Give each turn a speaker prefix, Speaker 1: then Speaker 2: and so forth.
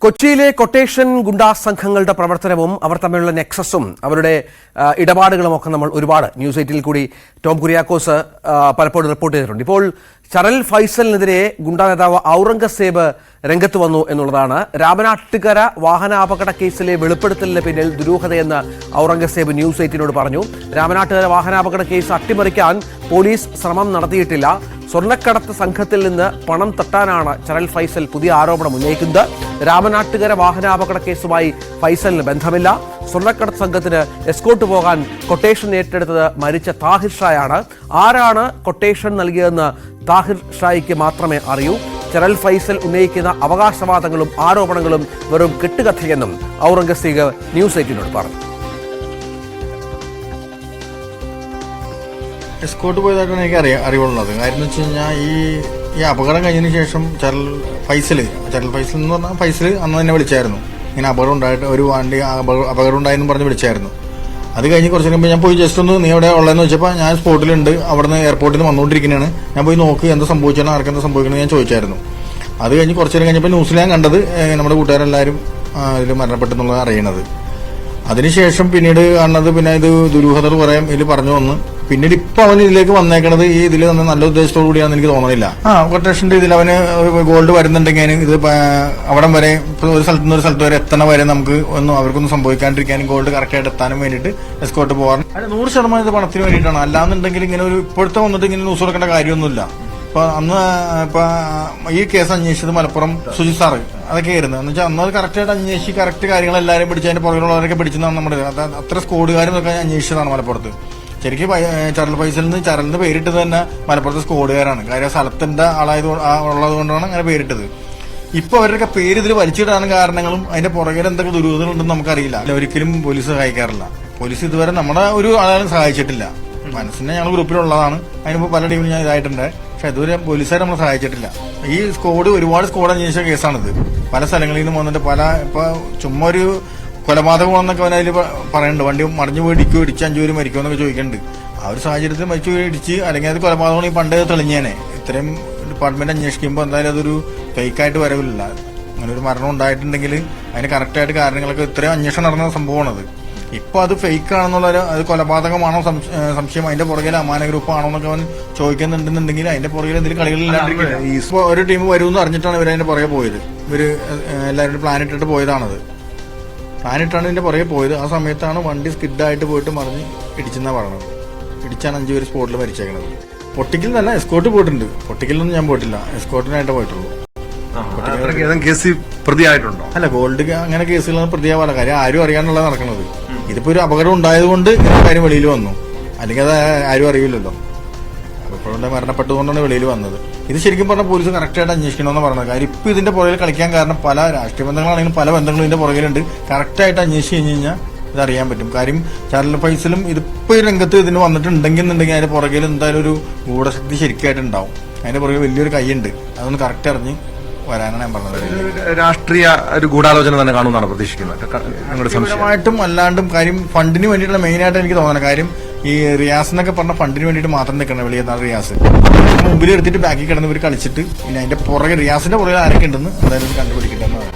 Speaker 1: കൊച്ചിയിലെ കൊട്ടേഷൻ ഗുണ്ടാ സംഘങ്ങളുടെ പ്രവർത്തനവും അവർ തമ്മിലുള്ള നെക്സസും അവരുടെ ഇടപാടുകളുമൊക്കെ നമ്മൾ ഒരുപാട് ന്യൂസ് 8 കൂടി ടോം കുര്യാക്കോസ് പലപ്പോഴും റിപ്പോർട്ട് ചെയ്തിട്ടുണ്ട്. ഇപ്പോൾ ചരൽ ഫൈസലിനെതിരെ ഗുണ്ടാ നേതാവ് ഔറംഗസേബ് രംഗത്ത് വന്നു എന്നുള്ളതാണ്. രാമനാട്ടുകര വാഹനാപകട കേസിലെ വെളിപ്പെടുത്തലിന് പിന്നിൽ ദുരൂഹതയെന്ന് ഔറംഗസേബ് ന്യൂസ് 8 പറഞ്ഞു. രാമനാട്ടുകര വാഹനാപകട കേസ് അട്ടിമറിക്കാൻ പോലീസ് ശ്രമം നടത്തിയിട്ടില്ല. സ്വർണ്ണക്കടത്ത് സംഘത്തിൽ നിന്ന് പണം തട്ടാനാണ് ചരൽ ഫൈസൽ പുതിയ ആരോപണം ഉന്നയിക്കുന്നത്. രാമനാട്ടുകര വാഹനാപകട കേസുമായി ഫൈസലിന് ബന്ധമില്ല. സ്വർണ്ണക്കടത്ത് സംഘത്തിന് എസ്കോർട്ട് പോകാൻ കൊട്ടേഷൻ ഏറ്റെടുത്തത് മരിച്ച താഹിർ ഷായാണ്. ആരാണ് കൊട്ടേഷൻ നൽകിയതെന്ന് താഹിർ ഷായ്ക്ക് മാത്രമേ അറിയൂ. ചരൽ ഫൈസൽ ഉന്നയിക്കുന്ന അവകാശവാദങ്ങളും ആരോപണങ്ങളും വെറും കെട്ടുകഥയെന്നും ഔറംഗസേബ് ന്യൂസ് 8 പറഞ്ഞു.
Speaker 2: എസ്കോർട്ട് പോയതായിട്ടാണ് എനിക്ക് അറിവുള്ളത്. കാര്യം എന്ന് വെച്ച് കഴിഞ്ഞാൽ ഈ അപകടം കഴിഞ്ഞതിന് ശേഷം ചരൽ ഫൈസൽ എന്ന് പറഞ്ഞാൽ ഫൈസൽ അന്ന് തന്നെ വിളിച്ചായിരുന്നു. ഇങ്ങനെ അപകടം ഉണ്ടായിട്ട് ഒരു വണ്ടി അപകടം ഉണ്ടായെന്ന് പറഞ്ഞ് വിളിച്ചായിരുന്നു. അത് കഴിഞ്ഞ് കുറച്ച് കഴിയുമ്പോൾ ഞാൻ പോയി ജസ്റ്റ് ഒന്ന് നീ എവിടെ ഉള്ളതെന്ന് വെച്ചപ്പോൾ ഞാൻ സ്പോട്ടിലുണ്ട്, അവിടെ നിന്ന് എയർപോർട്ടിൽ നിന്ന് വന്നുകൊണ്ടിരിക്കുന്നതാണ്. ഞാൻ പോയി നോക്കി എന്താ സംഭവിച്ചാൽ ആർക്കെന്താ സംഭവിക്കണമെന്ന് ഞാൻ ചോദിച്ചായിരുന്നു. അത് കഴിഞ്ഞ് കുറച്ച് നേരം കഴിഞ്ഞപ്പോൾ ന്യൂസിൽ ഞാൻ കണ്ടത് നമ്മുടെ കൂട്ടുകാരെല്ലാവരും ഇതിൽ മരണപ്പെട്ടെന്നുള്ളത് അറിയണത്. അതിനുശേഷം പിന്നീട് കാണുന്നത് പിന്നെ ഇത് ദുരൂഹതകൾ കുറേ ഇതിൽ പറഞ്ഞു വന്ന് പിന്നീട് ഇപ്പൊ അവൻ ഇതിലേക്ക് വന്നേക്കണത് ഈ ഇതിൽ തന്നെ നല്ല ഉദ്ദേശത്തോടു കൂടിയാണെന്ന് എനിക്ക് തോന്നുന്നില്ല. കൊട്ടേഷന്റെ ഇതിൽ അവന് ഗോൾഡ് വരുന്നുണ്ടെങ്കിൽ ഇത് അവിടം വരെ ഒരു സ്ഥലത്ത് നിന്ന് ഒരു സ്ഥലത്ത് വരെ എത്തണ വരെ നമുക്ക് അവർക്കൊന്നും സംഭവിക്കാണ്ടിരിക്കാനും ഗോൾഡ് കറക്റ്റായിട്ട് എത്താനും വേണ്ടിയിട്ട് എസ്കോർട്ട് പോകാൻ 100% ഇത് പണത്തിന് വേണ്ടിയിട്ടാണ്. അല്ലാന്നുണ്ടെങ്കിൽ ഇങ്ങനെ ഒരു ഇപ്പോഴത്തെ വന്നിട്ട് ഇങ്ങനെ ന്യൂസ് കൊടുക്കേണ്ട കാര്യമൊന്നുമില്ല. ഇപ്പൊ ഈ കേസ് അന്വേഷിച്ചത് മലപ്പുറം സുജിത് സാറ് അതൊക്കെ ആയിരുന്നു. എന്ന് വെച്ചാൽ അന്നത് കറക്റ്റായിട്ട് അന്വേഷിച്ച് കറക്റ്റ് കാര്യങ്ങൾ എല്ലാവരും പിടിച്ച് അതിന്റെ പുറകിലുള്ളവരൊക്കെ പിടിച്ചതാണ് നമ്മുടെ അത്ര സ്കോഡുകാരും ഒക്കെ അന്വേഷിച്ചതാണ് മലപ്പുറത്ത്. ശരിക്കും ചരൽ ഫൈസലിന് ചരലിന് പേരിട്ടത് തന്നെ മലപ്പുറത്തെ സ്കോഡുകാരാണ്. കാര്യം സ്ഥലത്തിന്റെ ഉള്ളത് കൊണ്ടാണ് അങ്ങനെ പേരിട്ടത്. ഇപ്പൊ അവരുടെയൊക്കെ പേര് ഇതിൽ വലിച്ചിടാനും കാരണങ്ങളും അതിന്റെ പുറകിൽ എന്തൊക്കെ ദുരൂഹതകളുണ്ടെന്ന് നമുക്കറിയില്ല. ഒരിക്കലും പോലീസ് സഹായിക്കാറില്ല. പോലീസ് ഇതുവരെ നമ്മുടെ ഒരു ആളാലും സഹായിച്ചിട്ടില്ല. മനസ്സിനെ ഞങ്ങൾ ഗ്രൂപ്പിലുള്ളതാണ്. അതിനിപ്പോൾ പല ടീമിൽ ഞാൻ ഇതായിട്ടുണ്ട്. പക്ഷെ ഇതുവരെ പോലീസുകാർ നമ്മളെ സഹായിച്ചിട്ടില്ല. ഈ ഒരുപാട് സ്കോഡ് അന്വേഷിച്ച കേസാണിത്. പല സ്ഥലങ്ങളിൽ നിന്നും വന്നിട്ട് ഇപ്പൊ ചുമ്മാ ഒരു കൊലപാതകമാണെന്നൊക്കെ അവൻ അതിൽ പറയുന്നുണ്ട്. വണ്ടി മറിഞ്ഞു പോയി ഇടിച്ച് 5 പേര് മരിക്കുമെന്നൊക്കെ ചോദിക്കുന്നുണ്ട്. ആ ഒരു സാഹചര്യത്തിൽ മരിച്ചു പോയി ഇടിച്ച് അല്ലെങ്കിൽ അത് കൊലപാതകമാണ് ഈ പണ്ടേ തെളിഞ്ഞേനെ. ഇത്രയും ഡിപ്പാർട്ട്മെന്റ് അന്വേഷിക്കുമ്പോൾ എന്തായാലും അതൊരു ഫേക്കായിട്ട് വരവില്ല. അങ്ങനെ ഒരു മരണം ഉണ്ടായിട്ടുണ്ടെങ്കിൽ അതിന് കറക്റ്റായിട്ട് കാരണങ്ങളൊക്കെ ഇത്രയും അന്വേഷണം നടന്ന സംഭവമാണത്. ഇപ്പൊ അത് ഫേക്ക് ആണെന്നുള്ള അത് കൊലപാതകമാണോ സംശയം, അതിന്റെ പുറകിൽ അമാന ഗ്രൂപ്പ് ആണോ എന്നൊക്കെ അവൻ ചോദിക്കുന്നുണ്ടെന്നുണ്ടെങ്കിൽ അതിന്റെ പുറകിൽ എന്തെങ്കിലും കളികളില്ലാണ്ടിരിക്കില്ല. ഇപ്പൊ ഒരു ടീം വരുമെന്ന് അറിഞ്ഞിട്ടാണ് ഇവർ അതിന്റെ പുറകെ പോയത്. ഇവര് എല്ലാവരും പ്ലാൻ ഇട്ടിട്ട് പോയതാണത്. പ്ലാനിട്ടാണ് ഇതിന്റെ പുറകെ പോയത്. ആ സമയത്താണ് വണ്ടി സ്കിഡായിട്ട് പോയിട്ട് മറിഞ്ഞ് ഇടിച്ചെന്നാ പറഞ്ഞത്. ഇടിച്ചാണ് 5 പേര് സ്പോട്ടിൽ മരിച്ചേക്കണത്. പൊട്ടിക്കൽ തന്നെ എസ്കോർട്ട് പോയിട്ടുണ്ട്. പൊട്ടിക്കലൊന്നും ഞാൻ പോയിട്ടില്ല, എസ്കോർട്ടിനായിട്ട് പോയിട്ടുള്ളൂ.
Speaker 3: പ്രതിയായിട്ടുണ്ടോ?
Speaker 2: അല്ല, ഗോൾഡ് അങ്ങനെ കേസുകളൊന്നും പ്രതിയാവാല. കാര്യം ആരും അറിയാനുള്ളത് നടക്കുന്നത്. ഇതിപ്പോ ഒരു അപകടം ഉണ്ടായതുകൊണ്ട് കാര്യം വെളിയിൽ വന്നു. അല്ലെങ്കിൽ അത് ആരും അറിയില്ലല്ലോ. അപ്പോഴും മരണപ്പെട്ടതുകൊണ്ടാണ് വെളിയിൽ വന്നത്. ഇത് ശരിക്കും പറഞ്ഞാൽ പോലീസ് കറക്റ്റായിട്ട് അന്വേഷിക്കണമെന്ന് പറഞ്ഞത്. കാര്യം ഇപ്പൊ ഇതിന്റെ പുറകിൽ കളിക്കാൻ കാരണം പല രാഷ്ട്രീയ ബന്ധങ്ങളാണെങ്കിലും പല ബന്ധങ്ങളും ഇതിന്റെ പുറകിലുണ്ട്. കറക്റ്റായിട്ട് അന്വേഷിച്ച് കഴിഞ്ഞ് കഴിഞ്ഞാൽ ഇത് അറിയാൻ പറ്റും. കാര്യം ചരൽ ഫൈസലും ഇതിപ്പോ ഈ രംഗത്ത് ഇതിന് വന്നിട്ടുണ്ടെങ്കിൽ അതിന്റെ പുറകിൽ എന്തായാലും ഒരു ഗൂഢശക്തി ശരിക്കായിട്ട് ഉണ്ടാവും. അതിന്റെ പുറകിൽ വലിയൊരു കൈയുണ്ട്. അതൊന്ന് കറക്റ്റ് അറിഞ്ഞ് വരാനാണ് ഞാൻ പറഞ്ഞത്.
Speaker 3: രാഷ്ട്രീയ ഒരു ഗൂഢാലോചന തന്നെ കാണുമെന്നാണ് പ്രതീക്ഷിക്കുന്നത്.
Speaker 2: വ്യക്തമായിട്ടും അല്ലാണ്ടും. കാര്യം ഫണ്ടിന് വേണ്ടിയിട്ടുള്ള മെയിനായിട്ട് എനിക്ക് തോന്നുന്നത്. കാര്യം ഈ റിയാസ് എന്നൊക്കെ പറഞ്ഞ ഫണ്ടിന് വേണ്ടിയിട്ട് മാത്രം നിൽക്കണം വെളിയെന്നാണ് റിയാസ്. മുമ്പിൽ എടുത്തിട്ട് ബാക്കിൽ കിടന്ന് ഇവർ കളിച്ചിട്ട് പിന്നെ അതിന്റെ പുറകെ റിയാസിന്റെ പുറകെ ആരൊക്കെ ഉണ്ടെന്ന് എന്തായാലും കണ്ടുപിടിക്കട്ടെന്നാണ്.